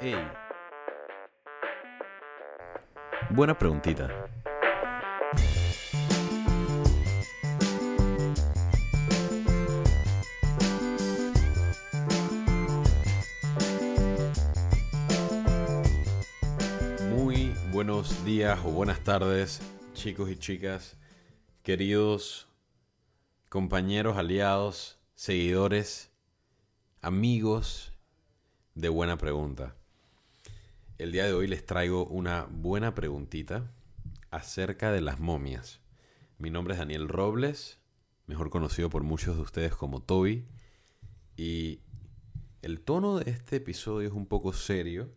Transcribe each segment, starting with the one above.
Ey, buena preguntita. Muy buenos días o buenas tardes, chicos y chicas, queridos compañeros, aliados, seguidores, amigos de Buena Pregunta. El día de hoy les traigo una buena preguntita acerca de las momias. Mi nombre es Daniel Robles, mejor conocido por muchos de ustedes como Toby, y el tono de este episodio es un poco serio.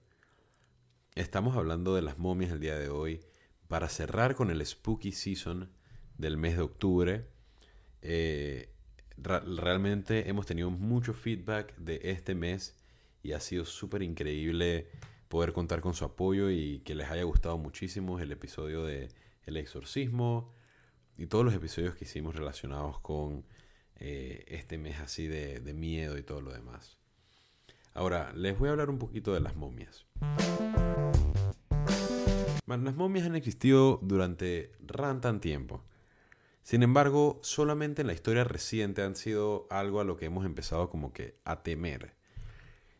Estamos hablando de las momias el día de hoy para cerrar con el Spooky Season del mes de octubre. Realmente hemos tenido mucho feedback de este mes y ha sido súper increíble poder contar con su apoyo y que les haya gustado muchísimo el episodio de El Exorcismo y todos los episodios que hicimos relacionados con este mes así de miedo y todo lo demás. Ahora, les voy a hablar un poquito de las momias. Las momias han existido durante tan tiempo. Sin embargo, solamente en la historia reciente han sido algo a lo que hemos empezado como que a temer.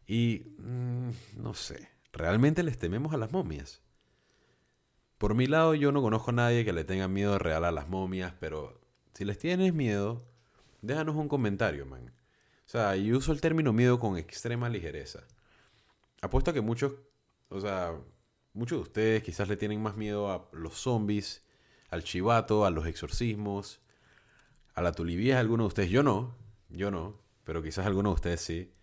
Y no sé, ¿realmente les tememos a las momias? Por mi lado, yo no conozco a nadie que le tenga miedo real a las momias, pero si les tienes miedo, déjanos un comentario, man. O sea, yo uso el término miedo con extrema ligereza. Apuesto a que muchos de ustedes quizás le tienen más miedo a los zombies, al chivato, a los exorcismos, a la tulivía, algunos de ustedes. Yo no, pero quizás algunos de ustedes sí.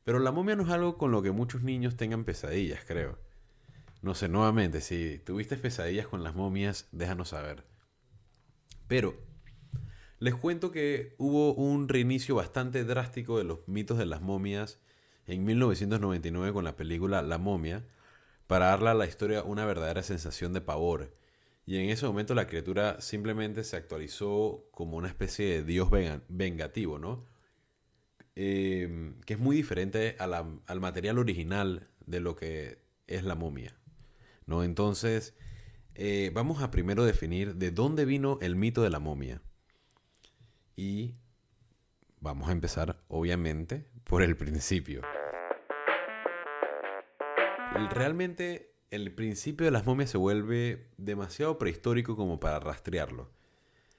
Pero la momia no es algo con lo que muchos niños tengan pesadillas, creo. No sé, nuevamente, si tuviste pesadillas con las momias, déjanos saber. Pero les cuento que hubo un reinicio bastante drástico de los mitos de las momias en 1999 con la película La Momia, para darle a la historia una verdadera sensación de pavor. Y en ese momento la criatura simplemente se actualizó como una especie de dios vengativo, ¿no? Que es muy diferente al material original de lo que es la momia, ¿no? Entonces, vamos a primero definir de dónde vino el mito de la momia. Y vamos a empezar, obviamente, por el principio. Realmente, el principio de las momias se vuelve demasiado prehistórico como para rastrearlo.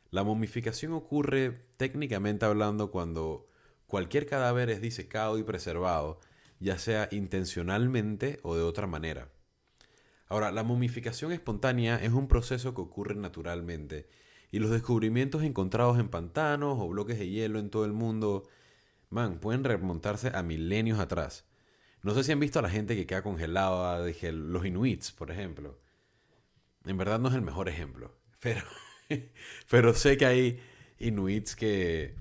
La momificación ocurre, técnicamente hablando, cuando cualquier cadáver es disecado y preservado, ya sea intencionalmente o de otra manera. Ahora, la momificación espontánea es un proceso que ocurre naturalmente, y los descubrimientos encontrados en pantanos o bloques de hielo en todo el mundo, pueden remontarse a milenios atrás. No sé si han visto a la gente que queda congelada, dije, los inuits, por ejemplo. En verdad no es el mejor ejemplo, pero, pero sé que hay inuits que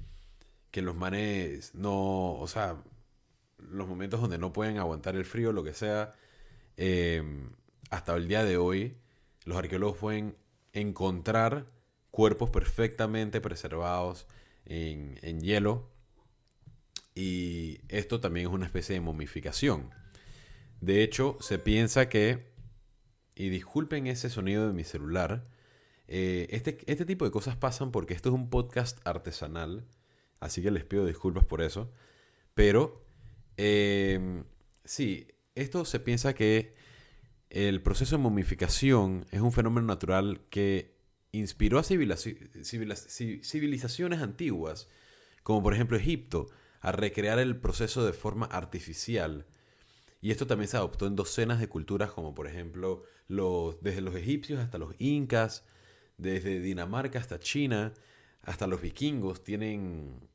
los manes no, o sea, los momentos donde no pueden aguantar el frío, lo que sea, eh, hasta el día de hoy, los arqueólogos pueden encontrar cuerpos perfectamente preservados en hielo, y esto también es una especie de momificación. De hecho, se piensa que, y disculpen ese sonido de mi celular, este tipo de cosas pasan porque esto es un podcast artesanal, así que les pido disculpas por eso. Pero, sí, esto se piensa que el proceso de momificación es un fenómeno natural que inspiró a civilizaciones antiguas, como por ejemplo Egipto, a recrear el proceso de forma artificial. Y esto también se adoptó en docenas de culturas, como por ejemplo desde los egipcios hasta los incas, desde Dinamarca hasta China, hasta los vikingos tienen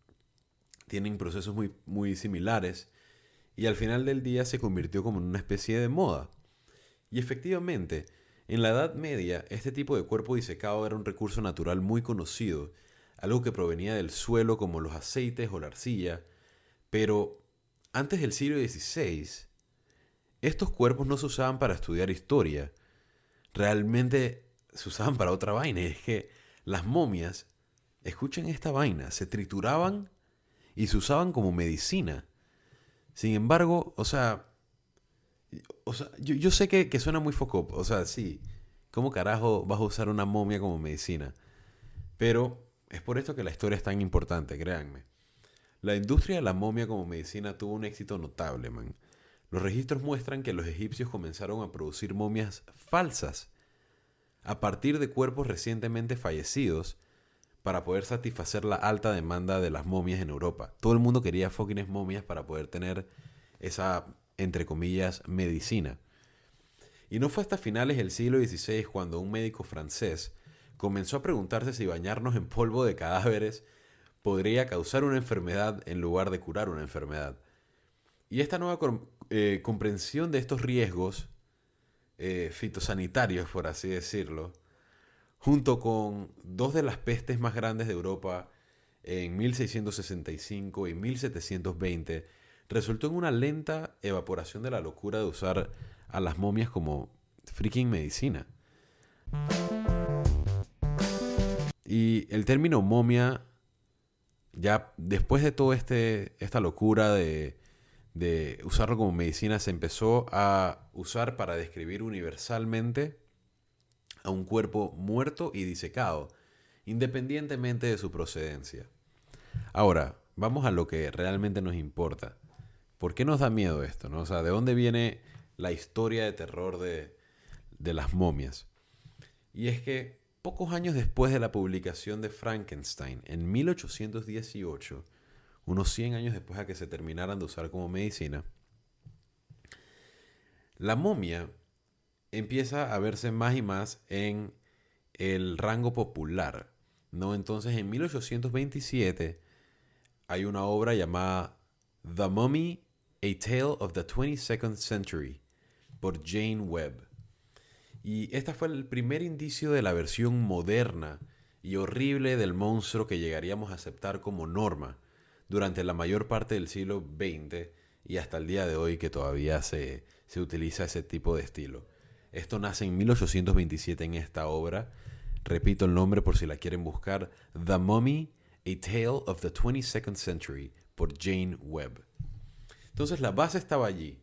procesos muy similares. Y al final del día se convirtió como en una especie de moda. Y efectivamente, en la Edad Media, este tipo de cuerpo disecado era un recurso natural muy conocido, algo que provenía del suelo como los aceites o la arcilla, pero antes del siglo XVI, estos cuerpos no se usaban para estudiar historia, realmente se usaban para otra vaina. Y es que las momias, escuchen esta vaina, se trituraban y se usaban como medicina. Sin embargo, o sea, O sea, yo sé que suena muy foco. O sea, sí. ¿Cómo carajo vas a usar una momia como medicina? Pero es por esto que la historia es tan importante, créanme. La industria de la momia como medicina tuvo un éxito notable, man. Los registros muestran que los egipcios comenzaron a producir momias falsas a partir de cuerpos recientemente fallecidos para poder satisfacer la alta demanda de las momias en Europa. Todo el mundo quería fucking momias para poder tener esa, entre comillas, medicina. Y no fue hasta finales del siglo XVI cuando un médico francés comenzó a preguntarse si bañarnos en polvo de cadáveres podría causar una enfermedad en lugar de curar una enfermedad. Y esta nueva comprensión de estos riesgos fitosanitarios, por así decirlo, junto con dos de las pestes más grandes de Europa en 1665 y 1720, resultó en una lenta evaporación de la locura de usar a las momias como freaking medicina. Y el término momia, ya después de toda esta locura de usarlo como medicina, se empezó a usar para describir universalmente a un cuerpo muerto y disecado, independientemente de su procedencia. Ahora, vamos a lo que realmente nos importa. ¿Por qué nos da miedo esto, no? O sea, ¿de dónde viene la historia de terror de las momias? Y es que pocos años después de la publicación de Frankenstein, en 1818, unos 100 años después de que se terminaran de usar como medicina, la momia empieza a verse más y más en el rango popular, ¿no? Entonces, en 1827 hay una obra llamada The Mummy, A Tale of the 22nd Century, por Jane Webb. Y esta fue el primer indicio de la versión moderna y horrible del monstruo que llegaríamos a aceptar como norma durante la mayor parte del siglo XX y hasta el día de hoy que todavía se utiliza ese tipo de estilo. Esto nace en 1827 en esta obra. Repito el nombre por si la quieren buscar. The Mummy, A Tale of the 22nd Century, por Jane Webb. Entonces la base estaba allí.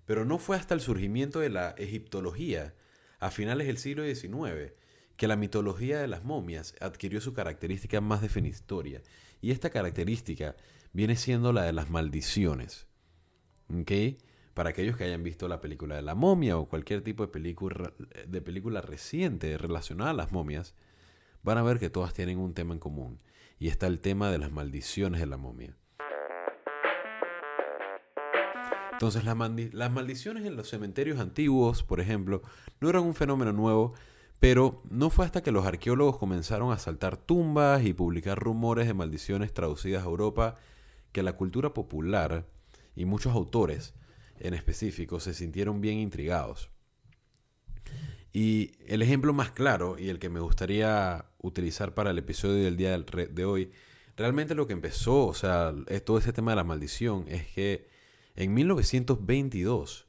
Pero no fue hasta el surgimiento de la egiptología a finales del siglo XIX que la mitología de las momias adquirió su característica más definitoria. Y esta característica viene siendo la de las maldiciones. ¿Ok? Para aquellos que hayan visto la película de la momia o cualquier tipo de película reciente relacionada a las momias, van a ver que todas tienen un tema en común. Y está el tema de las maldiciones de la momia. Entonces las maldiciones en los cementerios antiguos, por ejemplo, no eran un fenómeno nuevo, pero no fue hasta que los arqueólogos comenzaron a asaltar tumbas y publicar rumores de maldiciones traducidas a Europa que la cultura popular y muchos autores en específico se sintieron bien intrigados. Y el ejemplo más claro y el que me gustaría utilizar para el episodio del día de hoy, realmente lo que empezó, o sea, todo ese tema de la maldición, es que en 1922,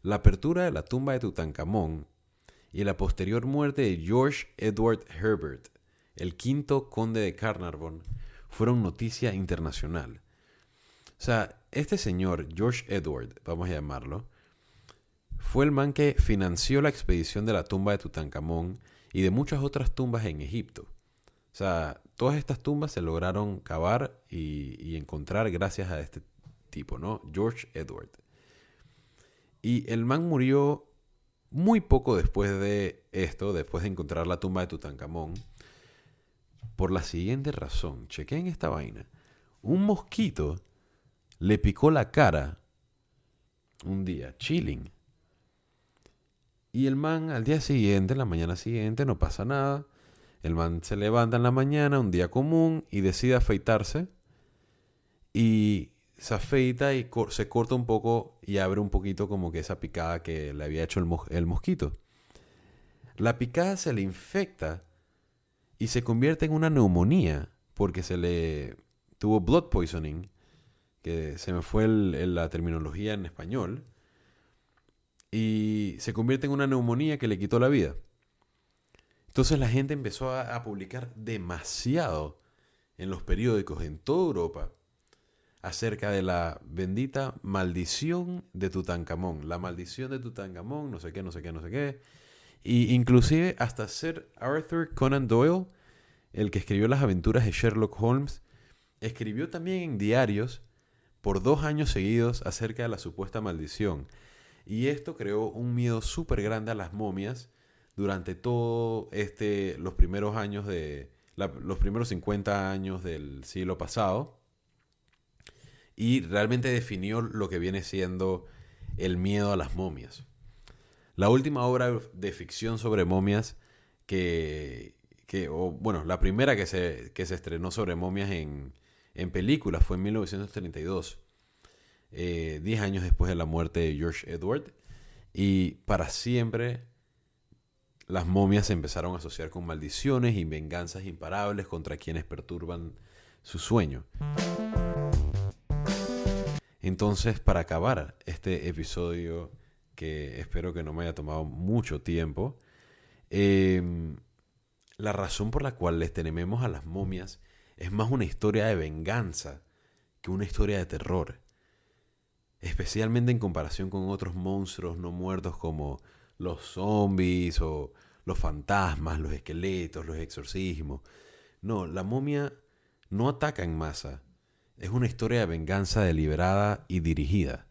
la apertura de la tumba de Tutankamón y la posterior muerte de George Edward Herbert, el quinto conde de Carnarvon, fueron noticia internacional. O sea, este señor, George Edward, vamos a llamarlo, fue el man que financió la expedición de la tumba de Tutankamón y de muchas otras tumbas en Egipto. O sea, todas estas tumbas se lograron cavar y encontrar gracias a este tipo, ¿no? George Edward. Y el man murió muy poco después de esto, después de encontrar la tumba de Tutankamón, por la siguiente razón. Chequen esta vaina. Un mosquito le picó la cara un día, chilling. Y el man al día siguiente, la mañana siguiente, no pasa nada. El man se levanta en la mañana, un día común, y decide afeitarse. Y se afeita y se corta un poco y abre un poquito como que esa picada que le había hecho el mosquito. La picada se le infecta y se convierte en una neumonía porque se le tuvo blood poisoning, que se me fue la terminología en español, y se convierte en una neumonía que le quitó la vida. Entonces la gente empezó a publicar demasiado en los periódicos en toda Europa acerca de la bendita maldición de Tutankamón. La maldición de Tutankamón, no sé qué, no sé qué, no sé qué. Y inclusive hasta Sir Arthur Conan Doyle, el que escribió las aventuras de Sherlock Holmes, escribió también en diarios por 2 años seguidos acerca de la supuesta maldición. Y esto creó un miedo súper grande a las momias durante todo los primeros años los primeros 50 años del siglo pasado. Y realmente definió lo que viene siendo el miedo a las momias. La última obra de ficción sobre momias la primera que se estrenó sobre momias en película fue en 1932, 10 años después de la muerte de George Edward. Y para siempre las momias se empezaron a asociar con maldiciones y venganzas imparables contra quienes perturban su sueño. Entonces, para acabar este episodio, que espero que no me haya tomado mucho tiempo, la razón por la cual les tememos a las momias es más una historia de venganza que una historia de terror. Especialmente en comparación con otros monstruos no muertos como los zombies o los fantasmas, los esqueletos, los exorcismos. No, la momia no ataca en masa. Es una historia de venganza deliberada y dirigida.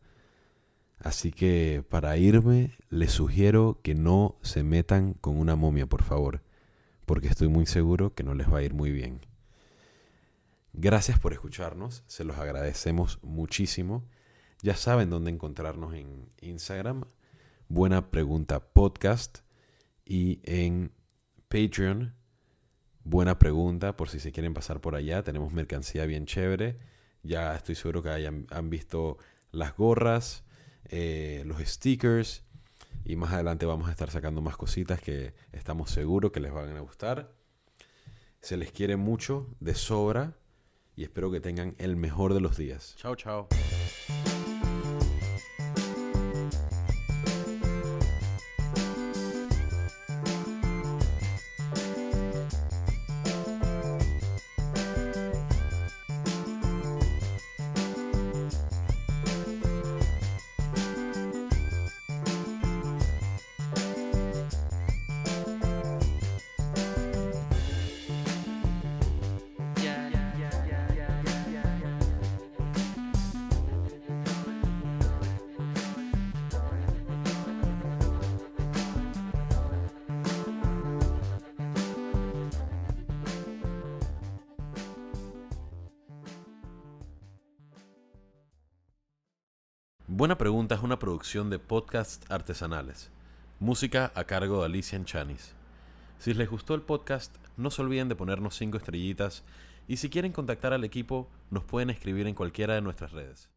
Así que para irme, les sugiero que no se metan con una momia, por favor, porque estoy muy seguro que no les va a ir muy bien. Gracias por escucharnos, se los agradecemos muchísimo. Ya saben dónde encontrarnos en Instagram, Buena Pregunta Podcast, y en Patreon, Buena Pregunta, por si se quieren pasar por allá. Tenemos mercancía bien chévere. Ya estoy seguro que han visto las gorras, los stickers, y más adelante vamos a estar sacando más cositas que estamos seguros que les van a gustar. Se les quiere mucho, de sobra, y espero que tengan el mejor de los días. Chao, chao. Buena Pregunta es una producción de podcasts artesanales. Música a cargo de Alicia Chanis. Si les gustó el podcast, no se olviden de ponernos 5 estrellitas, y si quieren contactar al equipo, nos pueden escribir en cualquiera de nuestras redes.